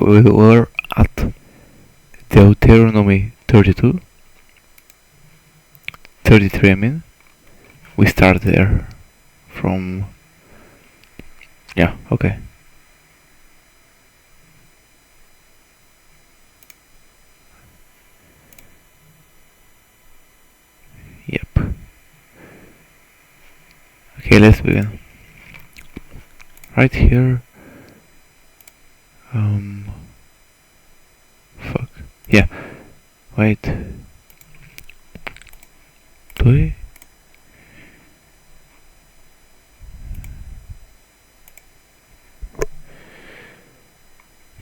We were at Deuteronomy 32, 33 I mean. We start there from... yeah, okay. Yep. Okay, let's begin. Right here. Fuck. Yeah. Wait. Do we?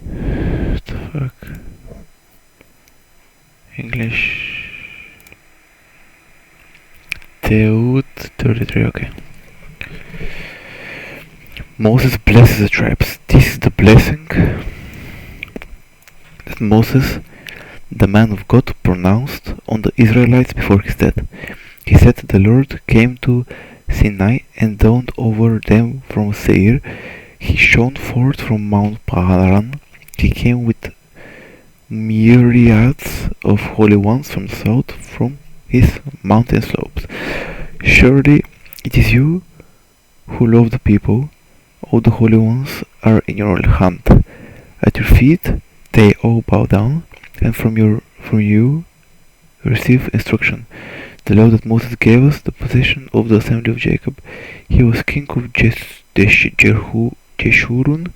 What the fuck? English. Deut 33, okay. Moses blesses the tribes. This is the blessing that Moses, the man of God, pronounced on the Israelites before his death. He said, "The Lord came to Sinai and dawned over them from Seir. He shone forth from Mount Paran. He came with myriads of holy ones from the south, from his mountain slopes. Surely it is you who love the people. All the holy ones are in your hand. At your feet they all bow down, and from you receive instruction. The law that Moses gave us, the possession of the assembly of Jacob. He was king of Jeshurun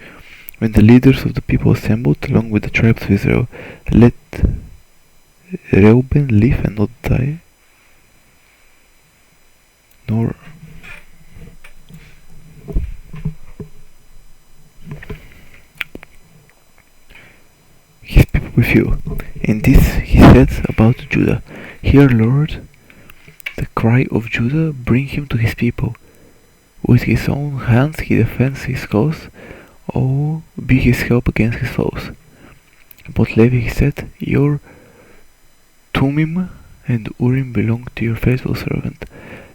when the leaders of the people assembled along with the tribes of Israel. Let Reuben live and not die, nor his people with you." And this he said about Judah. "Hear, Lord, the cry of Judah, bring him to his people. With his own hands he defends his cause. Oh, be his help against his foes." About Levi he said, "Your Tumim and Urim belong to your faithful servant.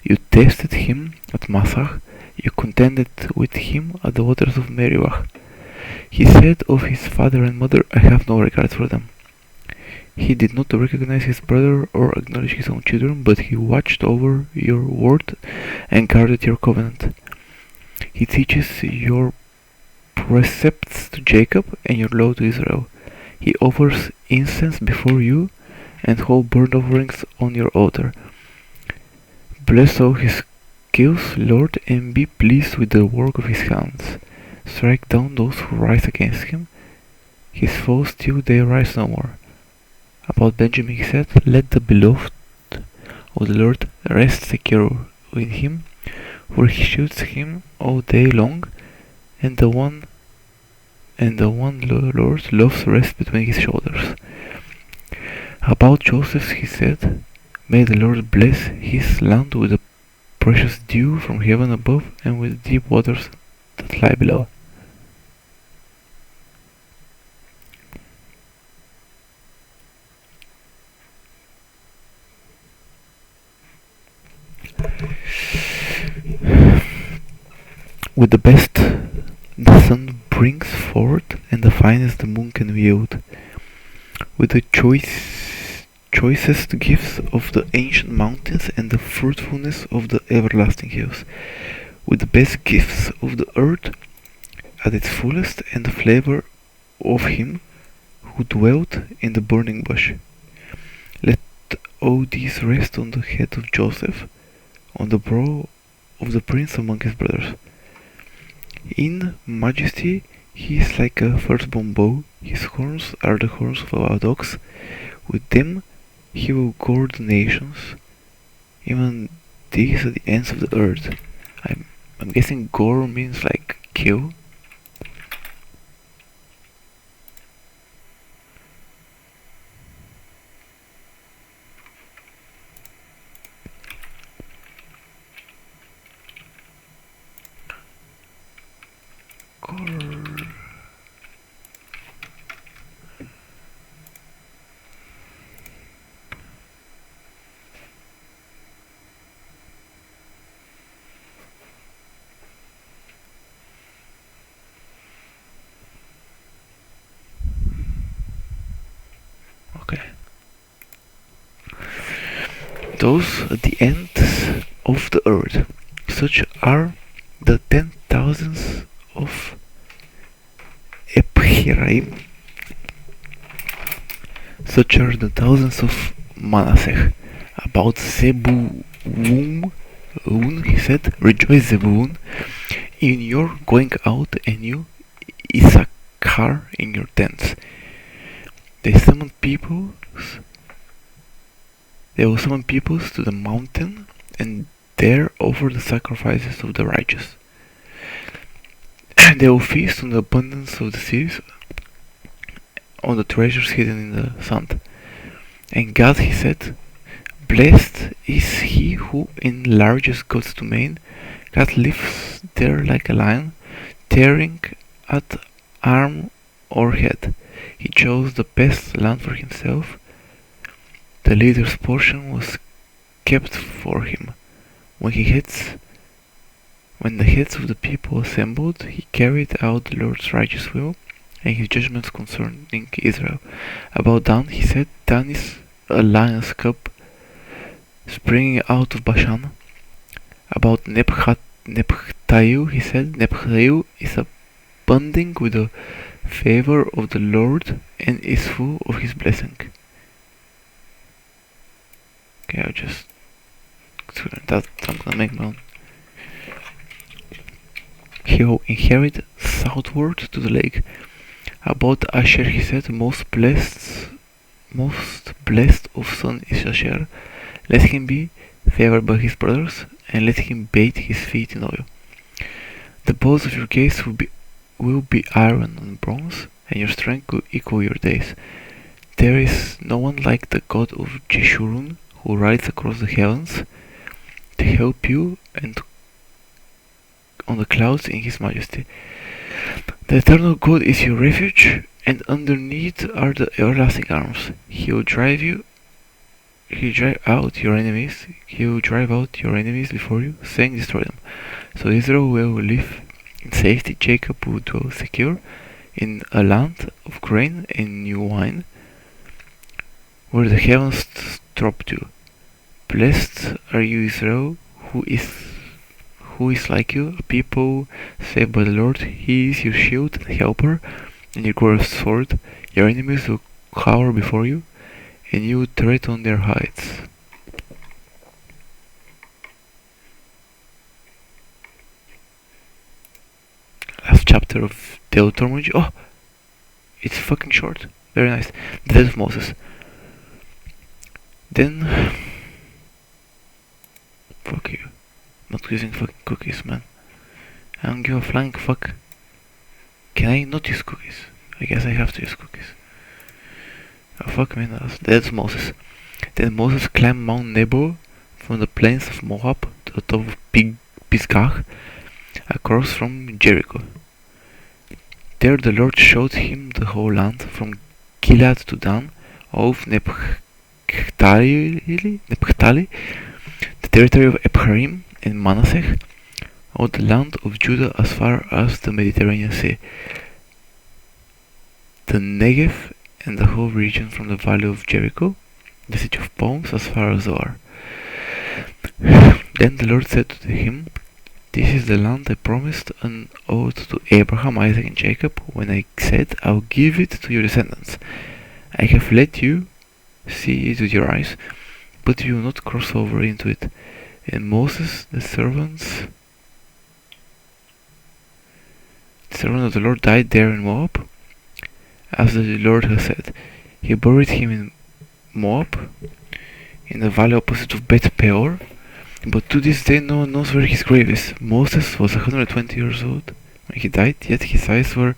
You tested him at Massah. You contended with him at the waters of Meribah." He said of his father and mother, "I have no regard for them." He did not recognize his brother or acknowledge his own children, but he watched over your word and guarded your covenant. He teaches your precepts to Jacob and your law to Israel. He offers incense before you and whole burnt offerings on your altar. Bless all his skills, Lord, and be pleased with the work of his hands. Strike down those who rise against him. His foes till they rise no more. About Benjamin he said, "Let the beloved of the Lord rest secure in him, for he shoots him all day long, and the one Lord loves rest between his shoulders." About Joseph he said, "May the Lord bless his land with the precious dew from heaven above and with deep waters that lie below." With the best the sun brings forth, and the finest the moon can yield. With the choicest gifts of the ancient mountains and the fruitfulness of the everlasting hills. With the best gifts of the earth at its fullest, and the flavor of him who dwelt in the burning bush. Let all these rest on the head of Joseph, on the brow of the prince among his brothers. In majesty he is like a firstborn bow, his horns are the horns of a wild ox. With them he will gore the nations, even these at the ends of the earth. I'm guessing gore means like kill. Gore. those at the ends of the earth. Such are the 10,000s of Ephraim, such are the thousands of Manasseh. About Zebulun, he said, rejoice, Zebulun, in your going out, and you, Issachar, in your tents. They will summon peoples to the mountain, and there offer the sacrifices of the righteous. They will feast on the abundance of the cities, on the treasures hidden in the sand. And God, he said, blessed is he who enlarges God's domain. God lives there like a lion, tearing at arm or head. He chose the best land for himself. The leader's portion was kept for him. When the heads of the people assembled, he carried out the Lord's righteous will and his judgments concerning Israel. About Dan, he said, Dan is a lion's cub springing out of Bashan. About Nephtali, he said, Nephtali is abounding with the favor of the Lord and is full of his blessing. Okay, I'll just that I'm gonna make my own. He will inherit southward to the lake. About Asher, he said, most blessed of son is Asher. Let him be favored by his brothers, and let him bathe his feet in oil. The balls of your gates will be iron and bronze, and your strength will equal your days. There is no one like the God of Jeshurun, who rides across the heavens to help you and on the clouds in his majesty. The eternal God is your refuge, and underneath are the everlasting arms. He will drive out your enemies before you, saying, destroy them. So Israel will live in safety, Jacob will dwell secure in a land of grain and new wine, where the heavens drop dew. Blessed are you, Israel, who is like you, a people saved by the Lord. He is your shield and helper, and your glorious sword. Your enemies will cower before you, and you will tread on their heights. Last chapter of Deuteronomy. Oh, it's fucking short. Very nice. The death of Moses. Then, fuck you. Not using fucking cookies, man. I don't give a flying fuck. Can I not use cookies? I guess I have to use cookies. Oh fuck man, that's Moses. Then Moses climbed Mount Nebo from the plains of Moab to the top of Pisgah, across from Jericho. There the Lord showed him the whole land, from Gilead to Dan, of Nephtali, the territory of Ephraim and Manasseh, all the land of Judah as far as the Mediterranean Sea, the Negev and the whole region from the valley of Jericho, the city of palms, as far as Zoar. Then the Lord said to him, this is the land I promised an oath to Abraham, Isaac and Jacob, when I said, I will give it to your descendants. I have let you see it with your eyes, but you will not cross over into it. And Moses, the servant of the Lord, died there in Moab, as the Lord had said. He buried him in Moab, in the valley opposite of Beth Peor, but to this day no one knows where his grave is. Moses was 120 years old when he died, yet his eyes were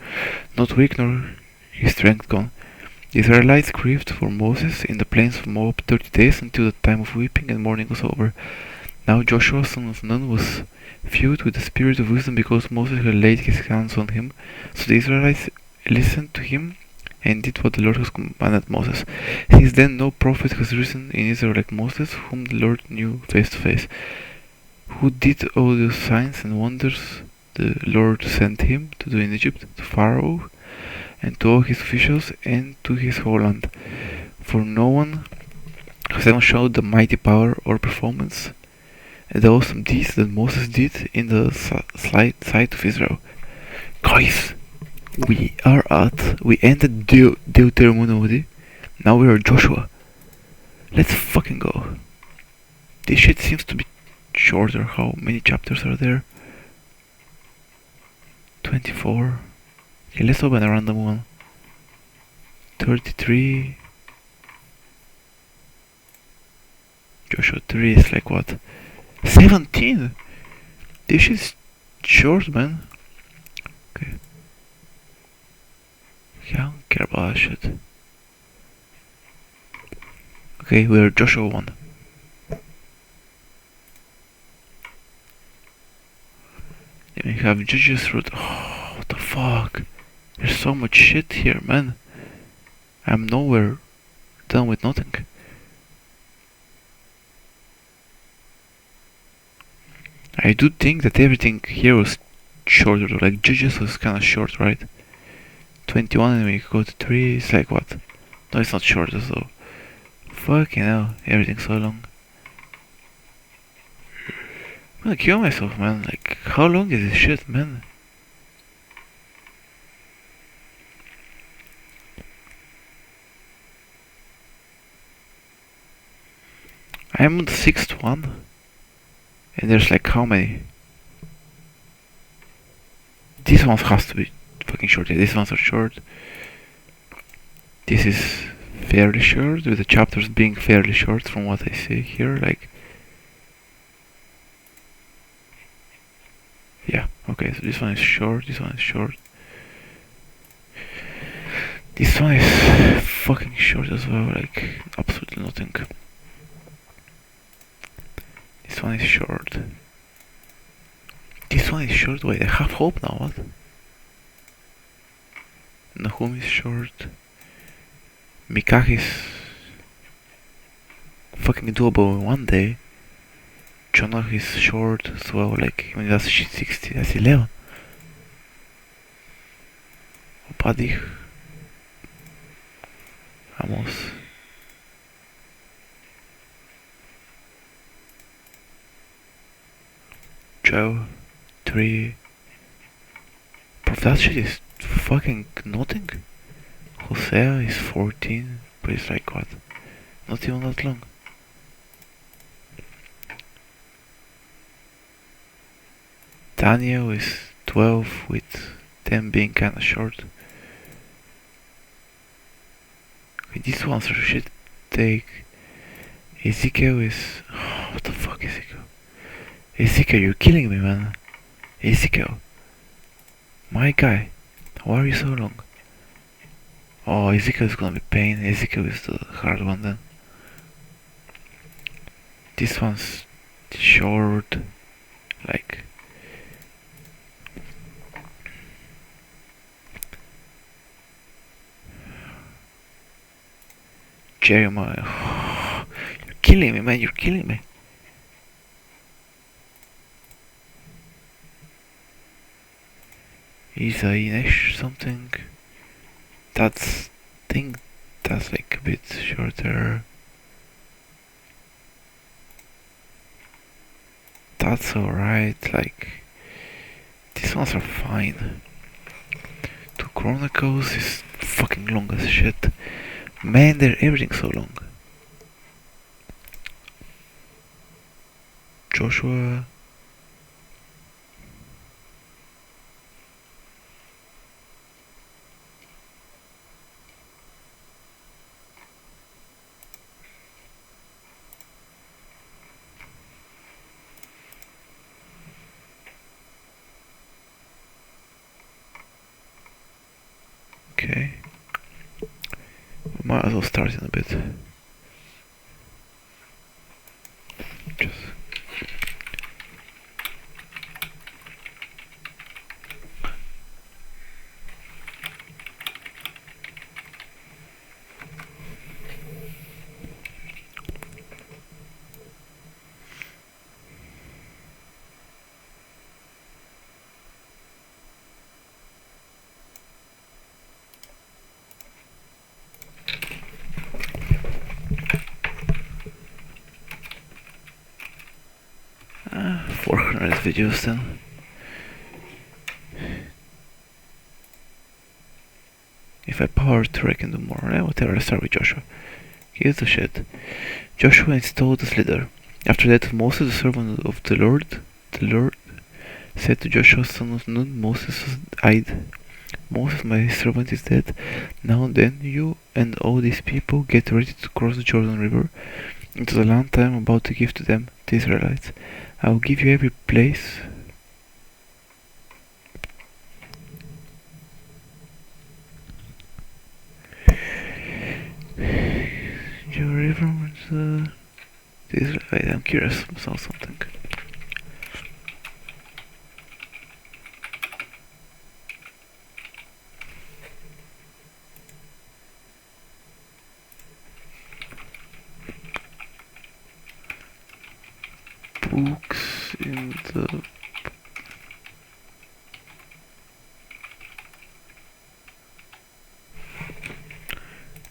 not weak nor his strength gone. The Israelites grieved for Moses in the plains of Moab 30 days until the time of weeping and mourning was over. Now Joshua, son of Nun, was filled with the spirit of wisdom because Moses had laid his hands on him. So the Israelites listened to him and did what the Lord has commanded Moses. Since then no prophet has risen in Israel like Moses, whom the Lord knew face to face, who did all the signs and wonders the Lord sent him to do in Egypt, to Pharaoh and to all his officials and to his whole land. For no one 7 showed the mighty power or performance and the awesome deeds that Moses did in the sight of Israel. Guys, we ended Deuteronomy, now we are Joshua. Let's fucking go. This shit seems to be shorter. How many chapters are there? 24. Okay, let's open a random one. 33. Joshua 3 is like what? 17? This is short, man. Okay. I don't care about that shit. Okay, we're Joshua 1. Then we have Judges route. Oh, what the fuck? There's so much shit here, man. I'm nowhere done with nothing. I do think that everything here was shorter, like Judges was kinda short, right? 21 and we go to 3, it's like what? No, it's not short as though. Fucking hell, everything's so long. I'm gonna kill myself, man. Like, how long is this shit, man? I'm on the 6th one. And there's like how many? These ones has to be fucking short. Yeah, these ones are short. This is fairly short, with the chapters being fairly short from what I see here. Like, yeah, okay, so this one is short, this one is short. This one is fucking short as well, like, absolutely nothing. This one is short. This one is short, wait, I have hope now, what? Nahum is short. Mikach is fucking doable in one day. Jonah is short as well, like when that's 60, that's 11. Obadich. Amos. Joe. 3. Bro, that shit is fucking nothing. Hosea is 14, but it's like what? Not even that long. Daniel is 12 with them being kinda short. Okay, these ones are shit take. Ezekiel is... Oh, what the fuck, Ezekiel? Ezekiel, you're killing me, man. Ezekiel. My guy. Why are you so long? Oh, Ezekiel is gonna be pain. Ezekiel is the hard one then. This one's short. Like... Jeremiah. Oh, you're killing me, man. You're killing me. Isaiah something. That's think that's like a bit shorter. That's alright, like these ones are fine. 2 Chronicles is fucking long as shit. Man, they're everything so long. Joshua. Okay. We might as well start in a bit. Just... the Jews then. If I power to reckon do more, whatever, let's start with Joshua. Here's the shit. Joshua installed as leader. After that, Moses, the servant of the Lord said to Joshua, son of Nun, Moses died. Moses, my servant, is dead. Now then, you and all these people get ready to cross the Jordan River into the land I am about to give to them, the Israelites. I will give you every place your river the Israelites. I'm curious about something. Books in the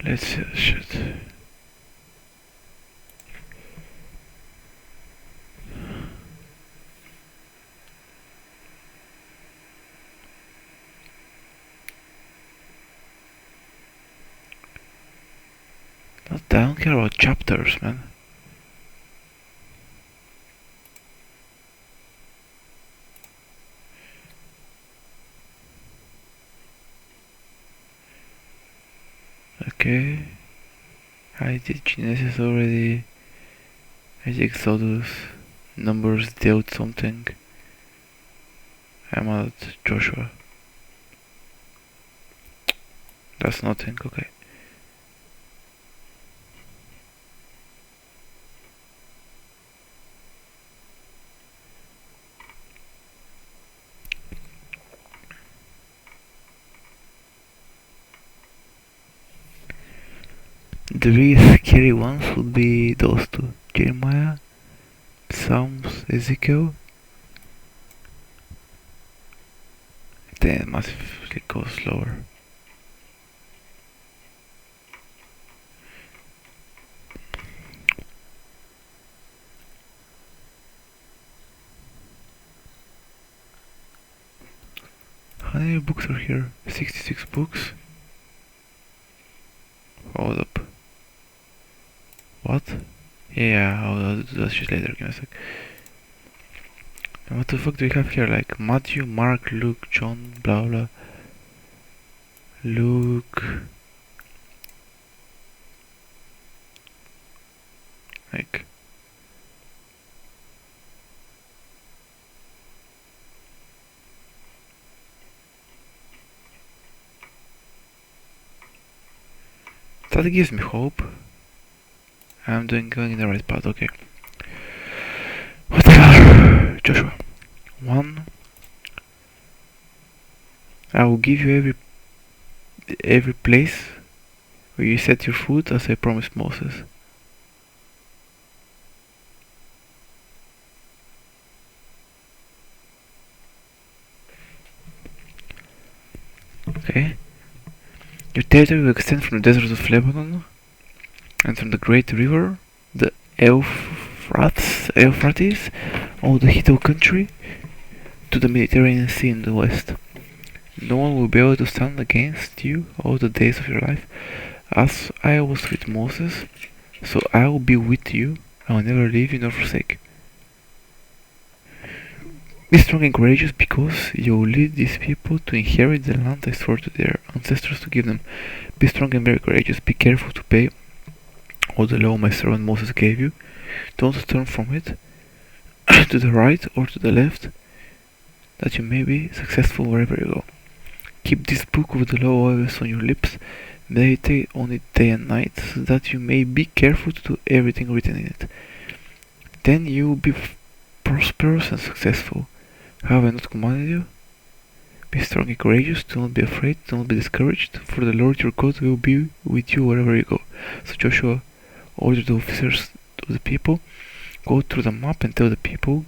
let's see the shit. I don't care about chapters, man. Okay, I did Genesis already. I did Exodus, Numbers, Deut something. I'm at Joshua. That's nothing, okay. The really scary ones would be those two. Jeremiah, Psalms, Ezekiel. Then it massively go slower. How many books are here? 66 books? Hold up. What? Yeah, I'll do that shit later, give me a sec. And what the fuck do we have here? Like Matthew, Mark, Luke, John, blah blah. Luke. Like. That gives me hope. I'm going in the right path, okay. Whatever. Joshua. 1. I will give you every place where you set your foot as I promised Moses. Okay. Your territory will extend from the desert of Lebanon and from the great river, the Euphrates, all the Hittite country, to the Mediterranean Sea in the west. No one will be able to stand against you all the days of your life. As I was with Moses, so I will be with you. I will never leave you nor forsake you. Be strong and courageous, because you will lead these people to inherit the land I swore to their ancestors to give them. Be strong and very courageous. Be careful to obey all the law my servant Moses gave you. Don't turn from it to the right or to the left, that you may be successful wherever you go. Keep this book of the law always on your lips. Meditate on it day and night, so that you may be careful to do everything written in it. Then you will be prosperous and successful. Have I not commanded you? Be strong and courageous, do not be afraid, do not be discouraged, for the Lord your God will be with you wherever you go. So Joshua ordered the officers of the people, go through the map and tell the people,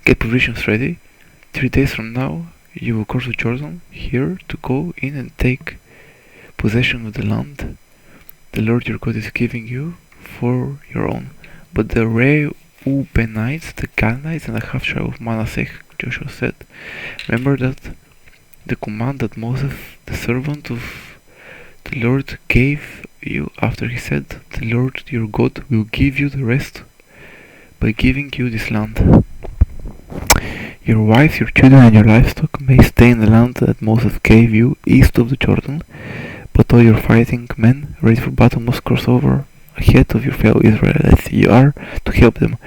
get provisions ready. 3 days from now you will cross the Jordan here to go in and take possession of the land the Lord your God is giving you for your own. But the Reubenites, the Gadites, and the half-tribe of Manasseh. Joshua said, remember that the command that Moses, the servant of the Lord, gave you after he said, the Lord your God will give you the rest by giving you this land. Your wives, your children, and your livestock may stay in the land that Moses gave you east of the Jordan, but all your fighting men ready for battle must cross over ahead of your fellow Israelites. You are to help them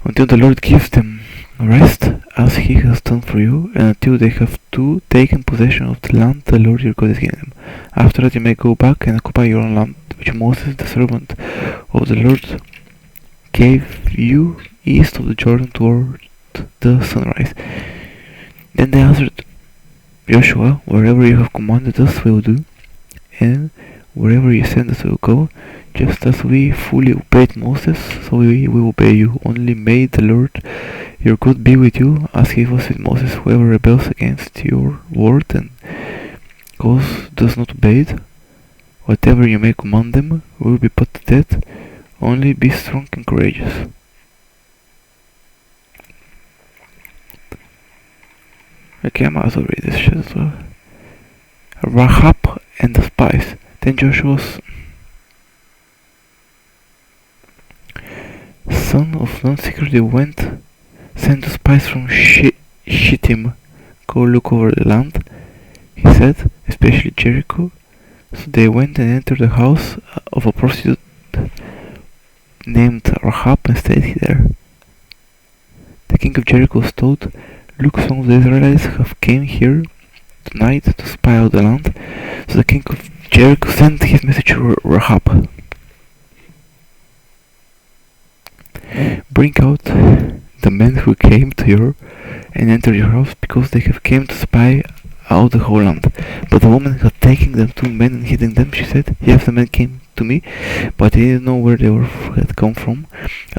until the Lord gives them rest as he has done for you, and until they have too taken possession of the land the Lord your God is giving them. After that you may go back and occupy your own land, which Moses, the servant of the Lord, gave you east of the Jordan toward the sunrise. Then they answered Joshua, wherever you have commanded us we will do, and wherever you send us we will go. Just as we fully obeyed Moses, so we will obey you. Only may the Lord your God be with you, as he was with Moses. Whoever rebels against your word and does not obey it, whatever you may command them, will be put to death. Only be strong and courageous. Okay, I might as well read this shit as well. Rahab and the spies. Then Joshua's son of Nun secretly sent the spies from Shittim, go look over the land, he said, especially Jericho. So they went and entered the house of a prostitute named Rahab and stayed there. The king of Jericho was told, look, some of the Israelites have came here tonight to spy out the land. So the king of Jericho sent his message to Rahab. Bring out the men who came to your and entered your house, because they have came to spy out the whole land. But the woman had taken them 2 men and hidden them. She said, yes, the men came to me, but I didn't know where they had come from.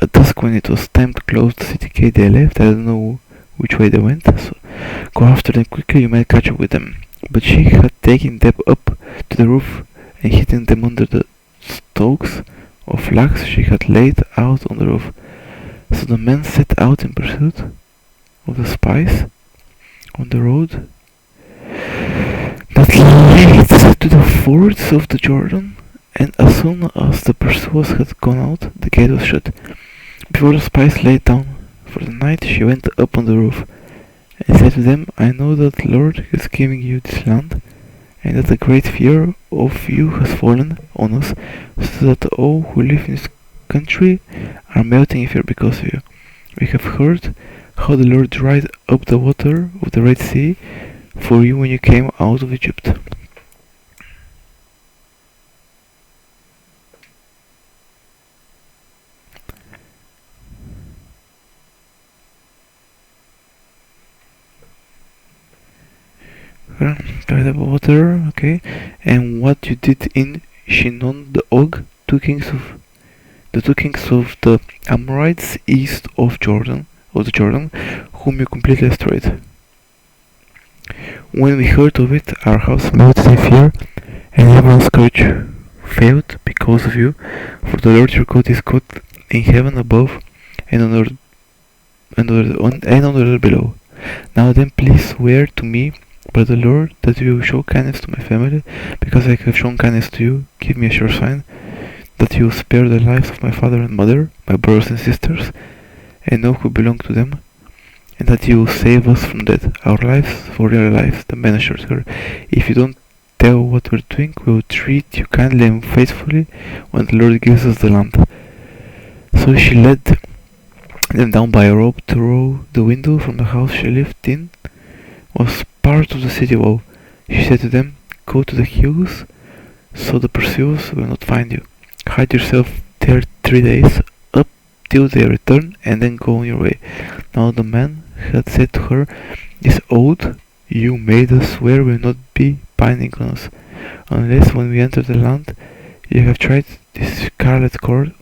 At dusk, when it was time to close the city gate, they left. I don't know which way they went, so go after them quickly, you might catch up with them. But she had taken them up to the roof and hidden them under the stalks of flax she had laid out on the roof. So the men set out in pursuit of the spies on the road that led to the fords of the Jordan, and as soon as the pursuers had gone out, the gate was shut. Before the spies lay down for the night, she went up on the roof and said to them, I know that the Lord is giving you this land, and that a great fear of you has fallen on us, so that all who live in this country are melting in fear because of you. We have heard how the Lord dried up the water of the Red Sea for you when you came out of Egypt. Dried up water, okay, and what you did in Shinon the Og, the 2 kings of the Amorites east of the Jordan, whom you completely destroyed. When we heard of it, our house melted in fear, and everyone's courage failed because of you. For the Lord your God is God in heaven above, and on earth below. Now then, please swear to me by the Lord that you will show kindness to my family, because I have shown kindness to you. Give me a sure sign that you will spare the lives of my father and mother, my brothers and sisters, and all who belong to them, and that you will save us from death, our lives for your lives. The man assured her, if you don't tell what we're doing, we will treat you kindly and faithfully when the Lord gives us the land. So she led them down by a rope through the window from the house she lived in, was part of the city wall. She said to them, go to the hills, so the pursuers will not find you. Hide yourself there 3 days, up till they return, and then go on your way. Now the man had said to her, this oath you made us swear will not be binding on us, unless when we enter the land you have tried this scarlet cord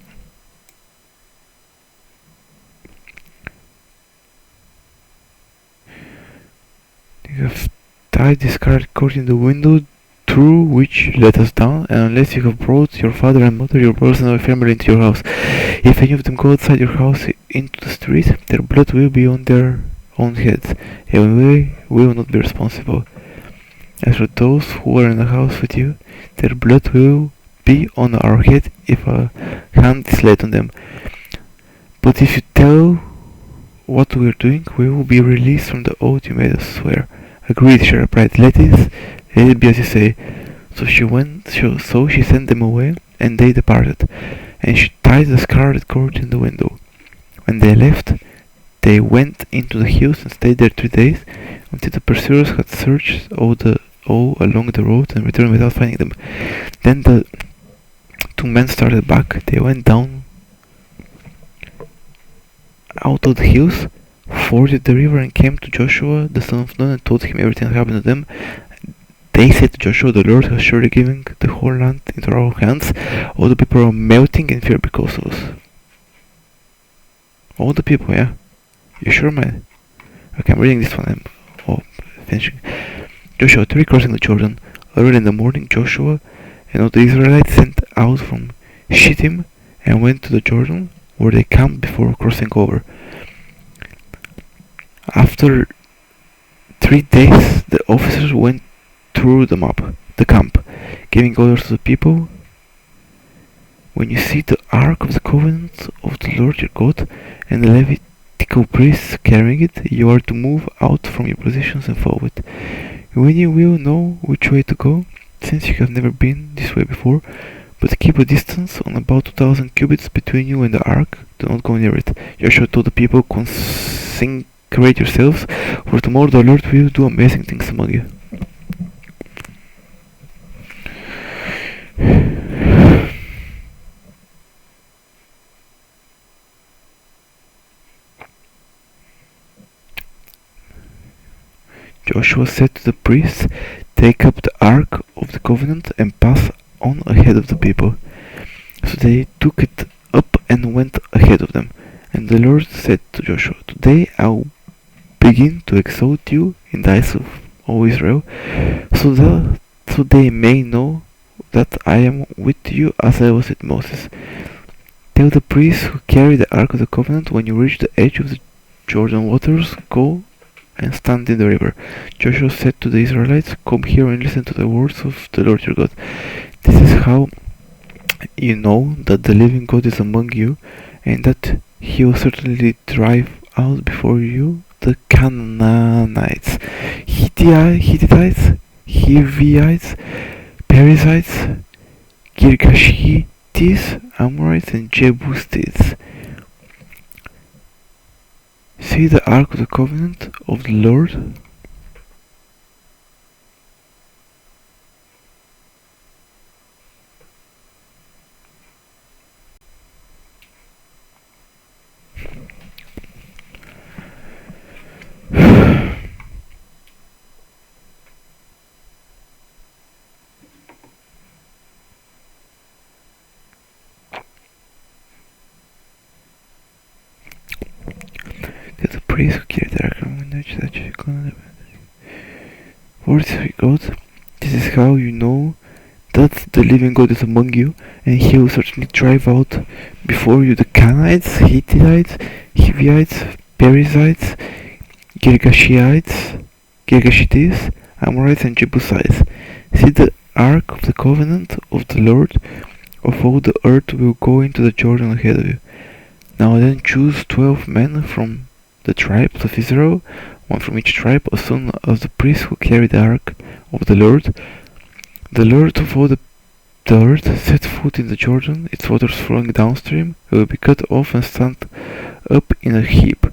You have tied the scarlet cord in the window to through which you let us down, and unless you have brought your father and mother, your brothers and your family into your house. If any of them go outside your house into the street, their blood will be on their own heads, and we will not be responsible. As for those who are in the house with you, their blood will be on our head if a hand is laid on them. But if you tell what we are doing, we will be released from the oath you made us swear. Agreed, she replied. Let it be as you say. So she sent them away, and they departed, and she tied the scarlet cord in the window. When they left, they went into the hills and stayed there 3 days, until the pursuers had searched all along the road and returned without finding them. Then the two men started back. They went down out of the hills, forded the river, and came to Joshua the son of Nun and told him everything that happened to them. They said to Joshua, the Lord has surely given the whole land into our hands. All the people are melting in fear because of us. All the people, yeah? You sure, man? Okay, I'm reading this one. Finishing. Joshua 3, crossing the Jordan. Early in the morning, Joshua and all the Israelites set out from Shittim and went to the Jordan, where they camped before crossing over. After 3 days, the officers went through the camp, giving orders to the people. When you see the Ark of the Covenant of the Lord your God and the Levitical priests carrying it, you are to move out from your positions and follow it. When you will know which way to go, since you have never been this way before, but keep a distance on about 2,000 cubits between you and the ark, do not go near it. Joshua told the people, consecrate yourselves, for tomorrow the Lord will do amazing things among you. Joshua said to the priests, take up the ark of the covenant and pass on ahead of the people. So they took it up and went ahead of them. And the Lord said to Joshua, today I will begin to exalt you in the eyes of all Israel, so they may know that I am with you as I was with Moses. Tell the priests who carry the ark of the covenant, when you reach the edge of the Jordan waters, go and stand in the river. Joshua said to the Israelites, come here and listen to the words of the Lord your God. This is how you know that the living God is among you, and that he will certainly drive out before you the Canaanites, Hittites, Hivites, Perizzites, Girgashites, Amorites, and Jebusites. See the Ark of the Covenant of the Lord? The priest who carried the ark words of God, this is how you know that the living God is among you, and he will certainly drive out before you the Canaanites, Hittites, Hivites, Perizzites, Girgashites, Amorites, and Jebusites. See, the ark of the covenant of the Lord of all the earth will go into the Jordan ahead of you. Now then choose 12 men from the tribes of Israel, one from each tribe, as soon as the priests who carry the ark of the Lord of all the earth, set foot in the Jordan, its waters flowing downstream, will be cut off and stand up in a heap.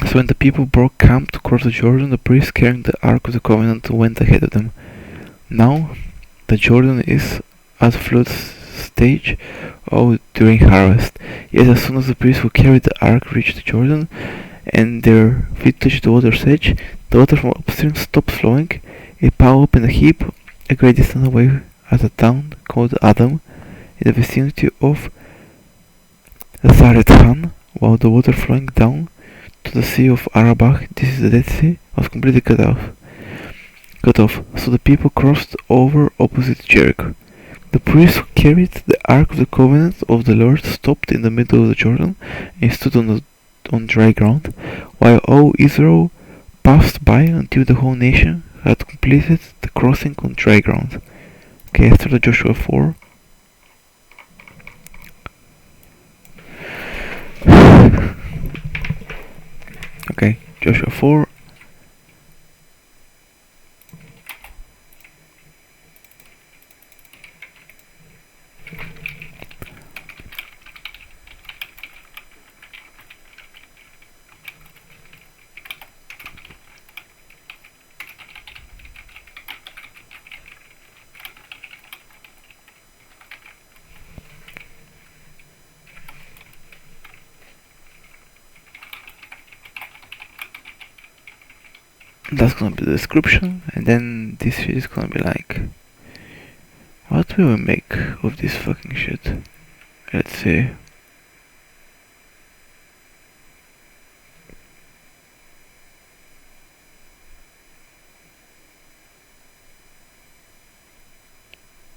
So when the people broke camp to cross the Jordan, the priests carrying the ark of the covenant went ahead of them. Now the Jordan is at flood stage during harvest. Yet as soon as the priests who carried the ark reached the Jordan, and their feet touched the water's edge, the water from upstream stopped flowing. It piled up in a heap a great distance away at a town called Adam, in the vicinity of Zarethan, while the water flowing down to the sea of Arabah, this is the Dead Sea, was completely cut cut off, so the people crossed over opposite Jericho. The priests who carried the Ark of the Covenant of the Lord stopped in the middle of the Jordan and stood on dry ground, while all Israel passed by until the whole nation had completed the crossing on dry ground. Okay, after the Joshua 4. Okay, Joshua 4. That's gonna be the description, and then this shit is gonna be like, what will we make of this fucking shit? Let's see.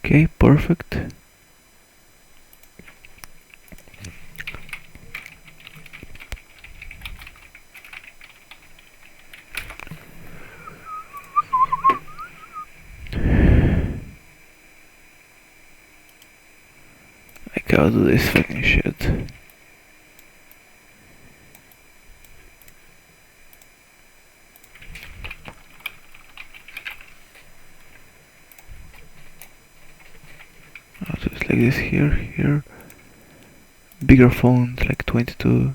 Okay, perfect. Like, I'll do this fucking shit. I'll do it like this here. Bigger font, like 22.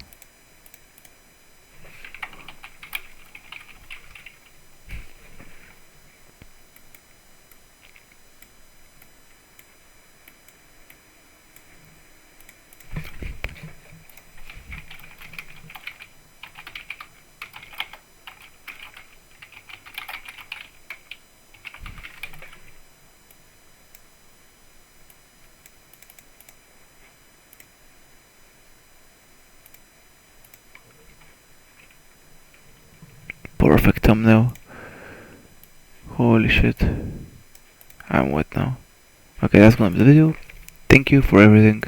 Perfect thumbnail. Holy shit. I'm wet now. Okay, that's gonna be the video. Thank you for everything.